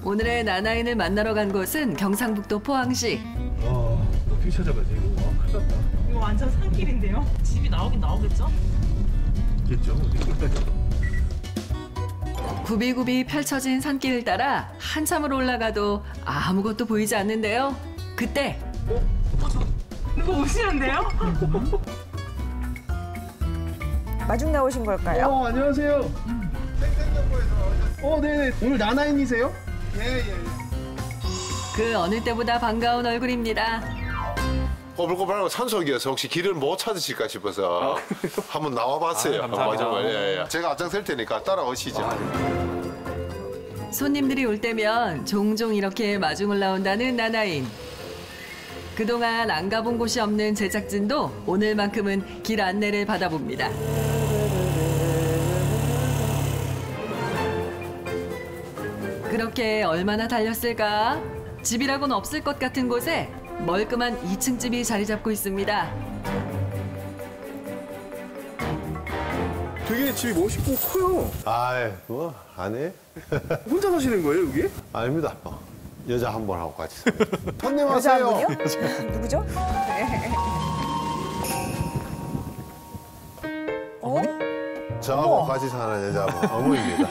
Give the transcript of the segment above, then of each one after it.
오늘의 나나인을 만나러 간 곳은 경상북도 포항시. 어떻게 찾아가지 이거? 큰일 났다. 이거 완전 산길인데요? 집이 나오긴 나오겠죠? 있겠죠? 어디 끝까지? 굽이굽이 펼쳐진 산길을 따라 한참을 올라가도 아무것도 보이지 않는데요. 그때 누가 오시는데요? 마중 나오신 걸까요? 안녕하세요. 생생정보에서 네네. 오늘 나나인이세요? 예. 그 어느 때보다 반가운 얼굴입니다. 꼬불꼬불하고 산속이어서 혹시 길을 못 찾으실까 싶어서 한번 나와봤어요. 감사합니다. 정말. 예. 제가 앞장설 테니까 따라오시죠. 손님들이 올 때면 종종 이렇게 마중을 나온다는 나나인. 그동안 안 가본 곳이 없는 제작진도 오늘만큼은 길 안내를 받아봅니다. 그렇게 얼마나 달렸을까? 집이라고는 없을 것 같은 곳에 멀끔한 2층 집이 자리 잡고 있습니다. 되게 집이 멋있고 커요. 아이, 뭐, 아니? 혼자 사시는 거예요, 여기? 아닙니다. 여자 한 분 하고 같이 삽니다. 손님 여자 한 왔어요. 분이요? 누구죠? 네. 저하고 같이 사는 여자분, 어머니입니다.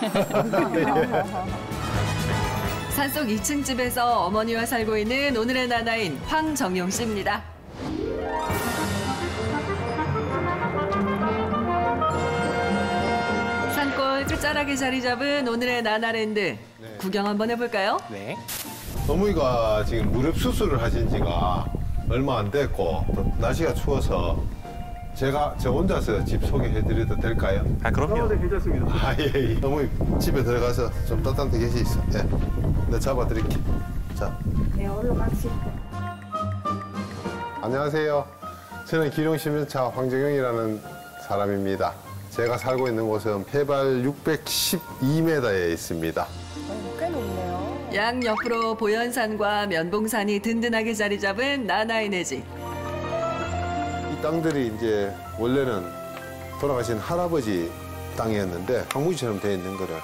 산속 2층 집에서 어머니와 살고 있는 오늘의 나나인 황정용 씨입니다. 산골 끝자락에 자리 잡은 오늘의 나나랜드. 구경 한번 해볼까요? 네. 어머니가 지금 무릎 수술을 하신 지가 얼마 안 됐고, 또 날씨가 추워서 제가 저 혼자서 집 소개해드려도 될까요? 아, 그럼요. 네, 괜찮습니다. 아, 예. 어머니 집에 들어가서 좀 따뜻하게 계시 있어. 예. 내가 잡아드릴게. 자. 네, 얼른 갑시다. 안녕하세요. 저는 기룡시민차 황정용이라는 사람입니다. 제가 살고 있는 곳은 해발 612m에 있습니다. 꽤 높네요. 양옆으로 보현산과 면봉산이 든든하게 자리 잡은 나나인의 집. 이 땅들이 이제 원래는 돌아가신 할아버지 땅이었는데 황무지처럼 돼 있는 거를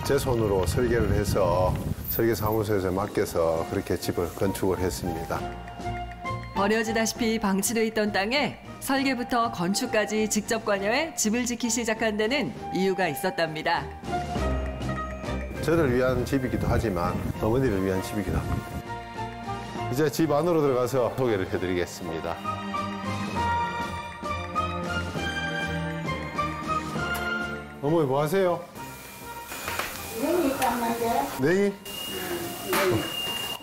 제 손으로 설계를 해서 설계사무소에서 맡겨서 그렇게 집을 건축을 했습니다. 버려지다시피 방치돼 있던 땅에 설계부터 건축까지 직접 관여해 집을 짓기 시작한 데는 이유가 있었답니다. 저를 위한 집이기도 하지만 어머니를 위한 집이기도 합니다. 이제 집 안으로 들어가서 소개를 해드리겠습니다. 어머니 뭐 하세요? 냉이 있었는데 냉이?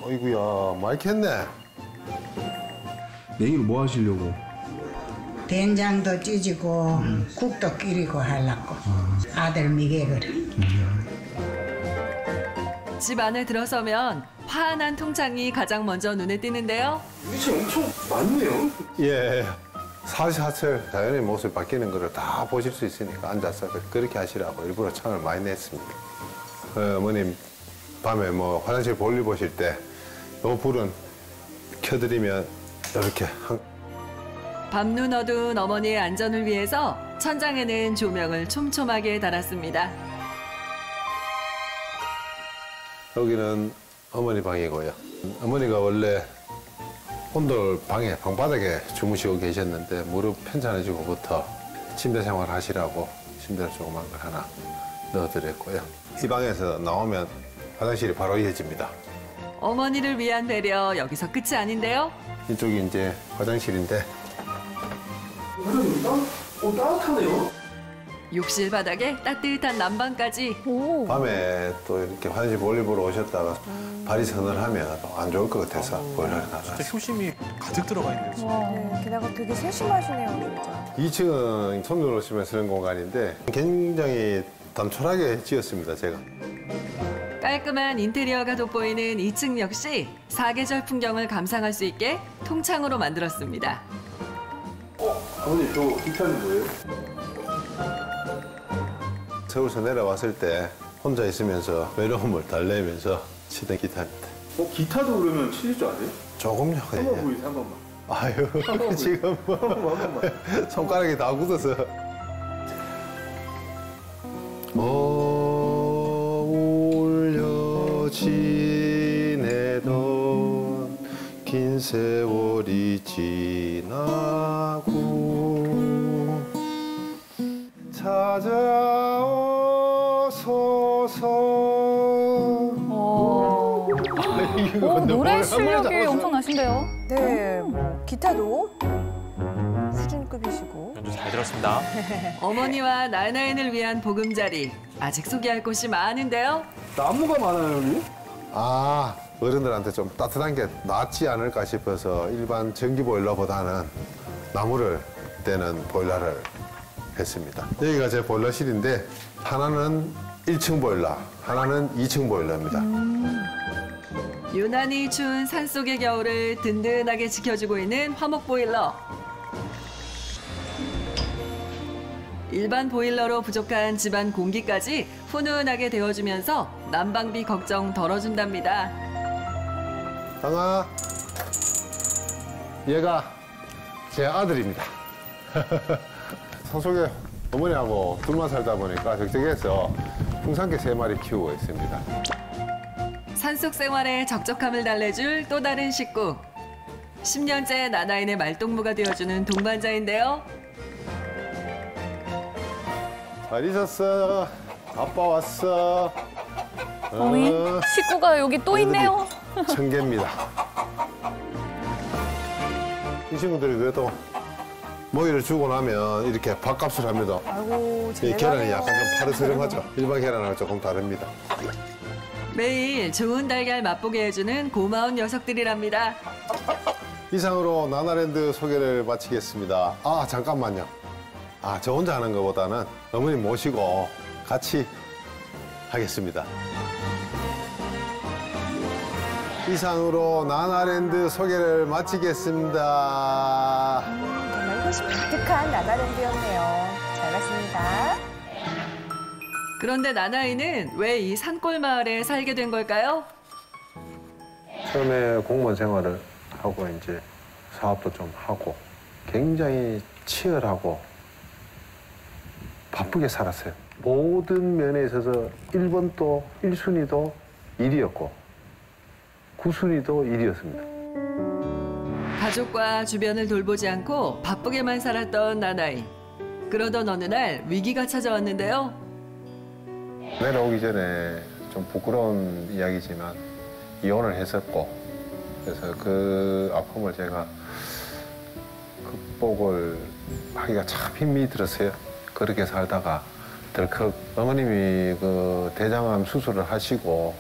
어이구야 많이 캤네. 냉이를 뭐 하시려고? 된장도 찢고 국도 끓이고 하려고 아들 미개를 집 안에 들어서면 환한 통창이 가장 먼저 눈에 띄는데요. 이게 엄청 많네요. 예. 사시사철 자연의 모습이 바뀌는 거를 다 보실 수 있으니까 앉아서 그렇게 하시라고 일부러 창을 많이 냈습니다. 어머님 밤에 뭐 화장실 볼일 보실 때 요 불은 켜드리면 이렇게 밤눈 어두운 어머니의 안전을 위해서 천장에는 조명을 촘촘하게 달았습니다. 여기는 어머니 방이고요. 어머니가 원래 온돌 방에 방바닥에 주무시고 계셨는데 무릎 편찮으시고부터 침대 생활 하시라고 침대를 조그만 걸 하나 넣어드렸고요. 이 방에서 나오면 화장실이 바로 이어집니다. 어머니를 위한 배려 여기서 끝이 아닌데요. 이쪽이 이제 화장실인데 화장실입니까? 따뜻하네요. 욕실 바닥에 따뜻한 난방까지. 오. 밤에 또 이렇게 화장실 볼일 보러 오셨다가 발이 서늘하면 안 좋을 것 같아서 보일러를 진짜 놔놨어요. 효심이 가득 들어가 있네요, 진짜. 네, 게다가 되게 세심하시네요, 진짜. 2층은 손님들 오시면 쓰는 공간인데 굉장히 단촐하게 지었습니다, 제가. 깔끔한 인테리어가 돋보이는 2층 역시 사계절 풍경을 감상할 수 있게 통창으로 만들었습니다. 어머니 저 기타는 뭐예요? 서울에서 내려왔을 때 혼자 있으면서 외로움을 달래면서 치던 기타입니다. 기타도 그러면 치실 줄 아세요? 조금요. 한번 그냥. 보여주세요, 한 번만. 아유, 지금 뭐 한 번만. 손가락이 다 굳어서. 울려 지내던 긴 세월이 지나고 찾아오소서. 노래 실력이 엄청나신데요? 네, 뭐 기타도 수준급이시고. 연주 잘 들었습니다. 어머니와 나나인을 위한 보금자리. 아직 소개할 곳이 많은데요. 나무가 많아요, 여기? 아, 어른들한테 좀 따뜻한 게 낫지 않을까 싶어서 일반 전기 보일러보다는 나무를 떼는 보일러를 했습니다. 여기가 제 보일러실인데 하나는 1층 보일러, 하나는 2층 보일러입니다. 유난히 추운 산속의 겨울을 든든하게 지켜주고 있는 화목 보일러. 일반 보일러로 부족한 집안 공기까지 훈훈하게 데워주면서 난방비 걱정 덜어준답니다. 강아, 얘가 제 아들입니다. 산속에 어머니하고 둘만 살다 보니까 적적해서 풍산개 3마리 키우고 있습니다. 산속 생활에 적적함을 달래줄 또 다른 식구. 10년째 나나인의 말동무가 되어주는 동반자인데요. 잘 있었어. 아빠 왔어. 어머니, 식구가 여기 또 있네요. 청개입니다. 이 친구들이 그래도 먹이를 주고 나면 이렇게 밥값을 합니다. 아이고, 이 제가 계란이 약간 좀 파르스름하죠. 일반 계란하고 조금 다릅니다. 매일 좋은 달걀 맛보게 해주는 고마운 녀석들이랍니다. 이상으로 나나랜드 소개를 마치겠습니다. 아, 잠깐만요. 아, 저 혼자 하는 것보다는 어머니 모시고 같이 하겠습니다. 이상으로 나나랜드 소개를 마치겠습니다. 정말 호심 가득한 나나랜드였네요. 잘 봤습니다. 그런데 나나인은 왜 이 산골 마을에 살게 된 걸까요? 처음에 공무원 생활을 하고 이제 사업도 좀 하고 굉장히 치열하고 바쁘게 살았어요. 모든 면에 있어서 1번도 1순위도 일이었고 9순위도 일이었습니다. 가족과 주변을 돌보지 않고 바쁘게만 살았던 나나인. 그러던 어느 날 위기가 찾아왔는데요. 내려오기 전에 좀 부끄러운 이야기지만 이혼을 했었고 그래서 그 아픔을 제가 극복을 하기가 참 힘이 들었어요. 그렇게 살다가 덜컥 어머님이 그 대장암 수술을 하시고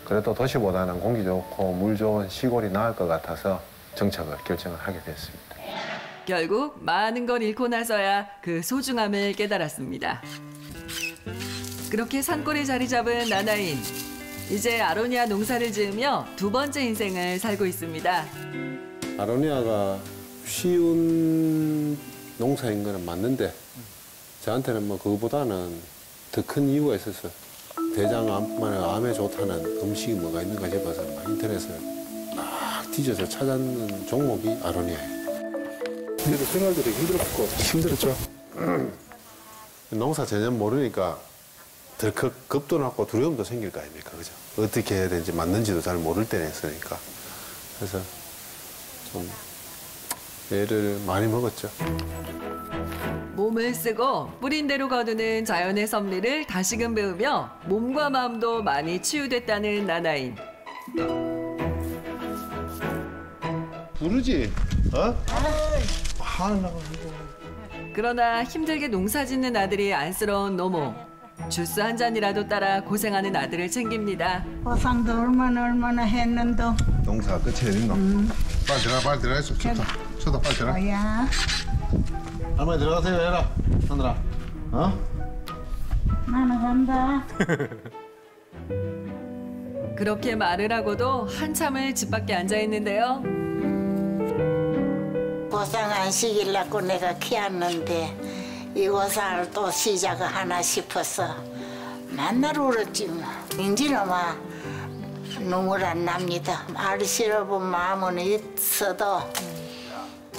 그래도 도시보다는 공기 좋고 물 좋은 시골이 나을 것 같아서 정착을 결정을 하게 됐습니다. 결국 많은 걸 잃고 나서야 그 소중함을 깨달았습니다. 그렇게 산골에 자리 잡은 나나인. 이제 아로니아 농사를 지으며 두 번째 인생을 살고 있습니다. 아로니아가 쉬운 농사인 거는 맞는데 저한테는 뭐 그거보다는 더 큰 이유가 있었어요. 대장암뿐만 아니라 암에 좋다는 음식이 뭐가 있는가 싶어서 인터넷을 막 뒤져서 찾았는 종목이 아로니아예요. 그래도 생활도 되게 힘들었을 것 같아요. 힘들었죠. 농사 전혀 모르니까 덜컥 겁도 났고 두려움도 생길 거 아닙니까, 그죠? 어떻게 해야 되는지 맞는지도 잘 모를 때는 했으니까. 그래서 좀 애를 많이 먹었죠. 몸을 쓰고 뿌린 대로 거두는 자연의 섭리를 다시금 배우며 몸과 마음도 많이 치유됐다는 나나인. 부르지? 어? 그러나 힘들게 농사 짓는 아들이 안쓰러운 노모. 주스 한 잔이라도 따라 고생하는 아들을 챙깁니다. 보상도 얼마나 했는데. 농사 끝이 어딘가? 빨리 들어가 있어. 쳐다 빨리 들어가. 뭐야? 할머니 들어가세요, 해라. 하늘아. 어? 나는 간다. 그렇게 말을 하고도 한참을 집 밖에 앉아 있는데요. 고상 안 시키려고 내가 키웠는데 이 고상을 또 시작을 하나 싶어서 만날 울었지 뭐. 인지는 막 눈물 안 납니다. 알씨러 본 마음은 있어도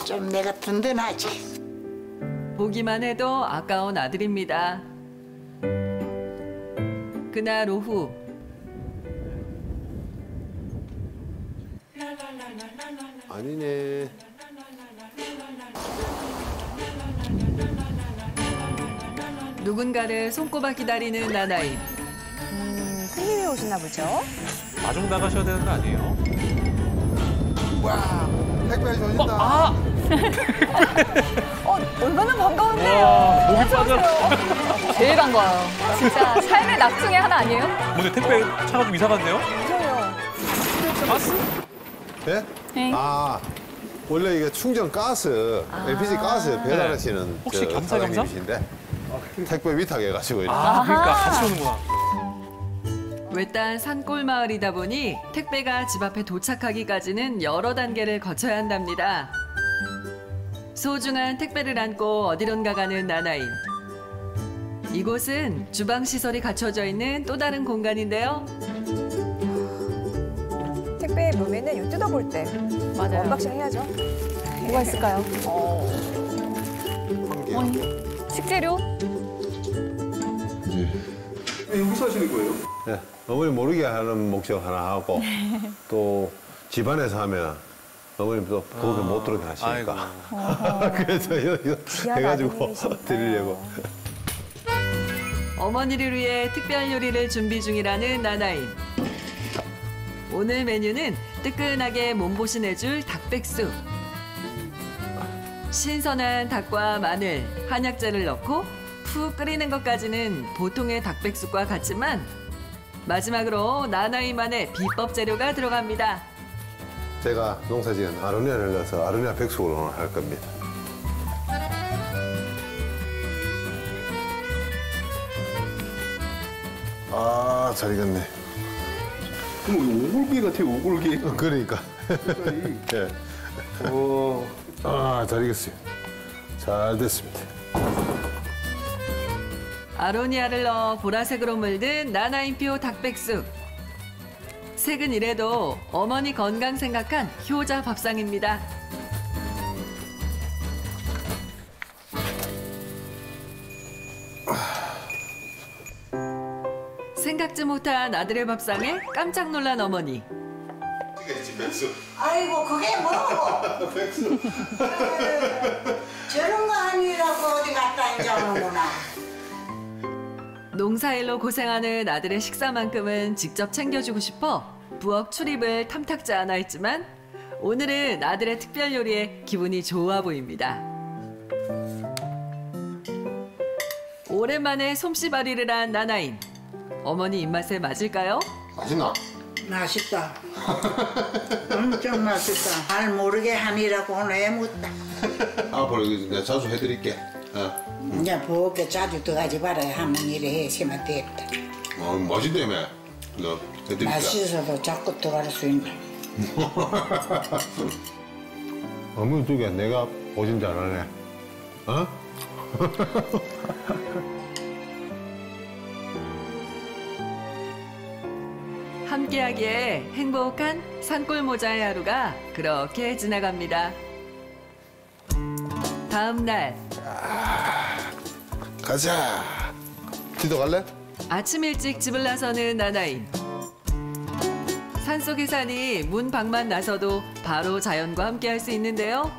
좀 내가 든든하지. 보기만 해도 아까운 아들입니다. 그날 오후 아니네. 누군가를 손꼽아 기다리는 나나인. 손님이 오시나 보죠? 마중 나가셔야 되는 거 아니에요? 와, 택배 조진다. 얼마나 반가운데요. 와, 목이 빠져. 제일 반가워요. 진짜 삶의 낙 중에 하나 아니에요? 근데 택배 차가 좀 이상한데요? 그래요. 가스? 예? 네. 아, 원래 이게 충전 가스, LPG 가스 배달하시는 혹시 저 겸사겸사? 사장님이신데 택배 위탁해가지고 이렇게. 아, 그러니까 같이 오는구나. 외딴 산골 마을이다 보니 택배가 집 앞에 도착하기까지는 여러 단계를 거쳐야 한답니다. 소중한 택배를 안고 어디론가 가는 나나인. 이곳은 주방 시설이 갖춰져 있는 또 다른 공간인데요. 택배 보면은 이거 뜯어볼 때 맞아요. 언박싱 해야죠. 뭐가 있을까요? 한 개. 식재료? 여기서 하시는 거예요? 예, 어머니 모르게 하는 목적 하나 하고 또 집안에서 하면 어머님도 거기 못 들어오게 하시니까. 그래서 여기 해가지고 아드님이시니까. 드리려고. 어머니를 위해 특별 요리를 준비 중이라는 나나인. 오늘 메뉴는 뜨끈하게 몸보신 해줄 닭백숙. 신선한 닭과 마늘, 한약재를 넣고 푹 끓이는 것까지는 보통의 닭백숙과 같지만 마지막으로 나나인만의 비법 재료가 들어갑니다. 제가 농사지은 아로니아를 넣어서 아로니아 백숙으로 오늘 할 겁니다. 아, 잘 익었네. 그럼 오골개 같아요, 오골개. 그러니까. 예. 아, 잘 익었어요. 잘 됐습니다. 아로니아를 넣어 보라색으로 물든 나나인표 닭백숙. 색은 이래도 어머니 건강 생각한 효자 밥상입니다. 생각지 못한 아들의 밥상에 깜짝 놀란 어머니. 아이고 그게 뭐고? 저런 거 아니라고 어디 갔다 앉아오는구나. 농사일로 고생하는 아들의 식사만큼은 직접 챙겨주고 싶어 부엌 출입을 탐탁지 않아 했지만 오늘은 아들의 특별 요리에 기분이 좋아 보입니다. 오랜만에 솜씨발이를 한 나나인. 어머니 입맛에 맞을까요? 맛있나? 맛있다. 엄청 맛있다. 잘 모르게 하니라고 오늘 애묻다. 앞으로 내가 자주 해드릴게. 이제 부엌에 자주 들어가지 말아야 하면 이래 해시면 됐다. 맛있다며. 너 해드릴게. 맛있어도 자꾸 들어갈 수 있네. 어머니 두개 내가 보진 잘하네. 어? 함께하기에 행복한 산골 모자의 하루가 그렇게 지나갑니다. 다음 날 가자. 기도 갈래? 아침 일찍 집을 나서는 나나인. 산속에 사니 문 밖만 나서도 바로 자연과 함께할 수 있는데요.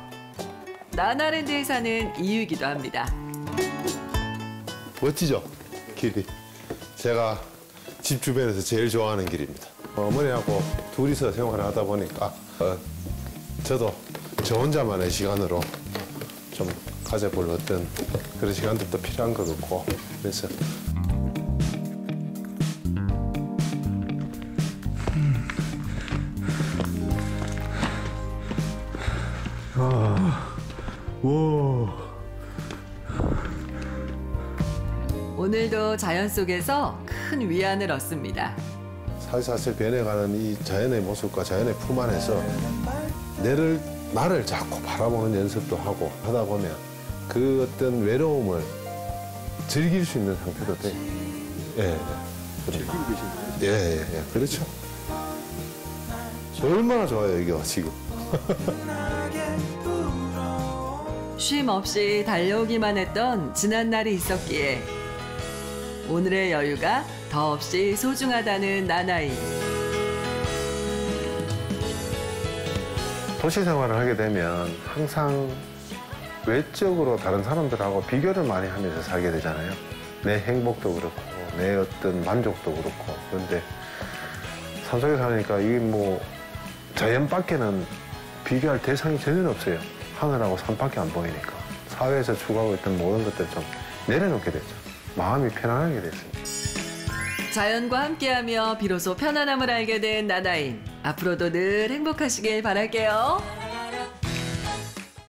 나나랜드에 사는 이유이기도 합니다. 멋지죠? 길이. 제가 집 주변에서 제일 좋아하는 길입니다. 어머니하고 둘이서 생활을 하다 보니까 저도 저 혼자만의 시간으로 좀 가져볼 어떤 그런 시간들도 필요한 것 같고 그래서 오늘도 자연 속에서 큰 위안을 얻습니다. 살살살 변해가는 이 자연의 모습과 자연의 품 안에서 나를 자꾸 바라보는 연습도 하고 하다 보면 그 어떤 외로움을 즐길 수 있는 상태도 돼요. 예. 즐기고 계신가요? 예. 그렇죠. 얼마나 좋아요, 이게 지금. 쉼 없이 달려오기만 했던 지난 날이 있었기에 오늘의 여유가 더없이 소중하다는 나나인. 도시 생활을 하게 되면 항상 외적으로 다른 사람들하고 비교를 많이 하면서 살게 되잖아요. 내 행복도 그렇고 내 어떤 만족도 그렇고. 그런데 산속에 사니까 이게 뭐 자연 밖에는 비교할 대상이 전혀 없어요. 하늘하고 산밖에 안 보이니까. 사회에서 추구하고 있던 모든 것들을 좀 내려놓게 됐죠. 마음이 편안하게 됐습니다. 자연과 함께하며 비로소 편안함을 알게 된 나나인. 앞으로도 늘 행복하시길 바랄게요.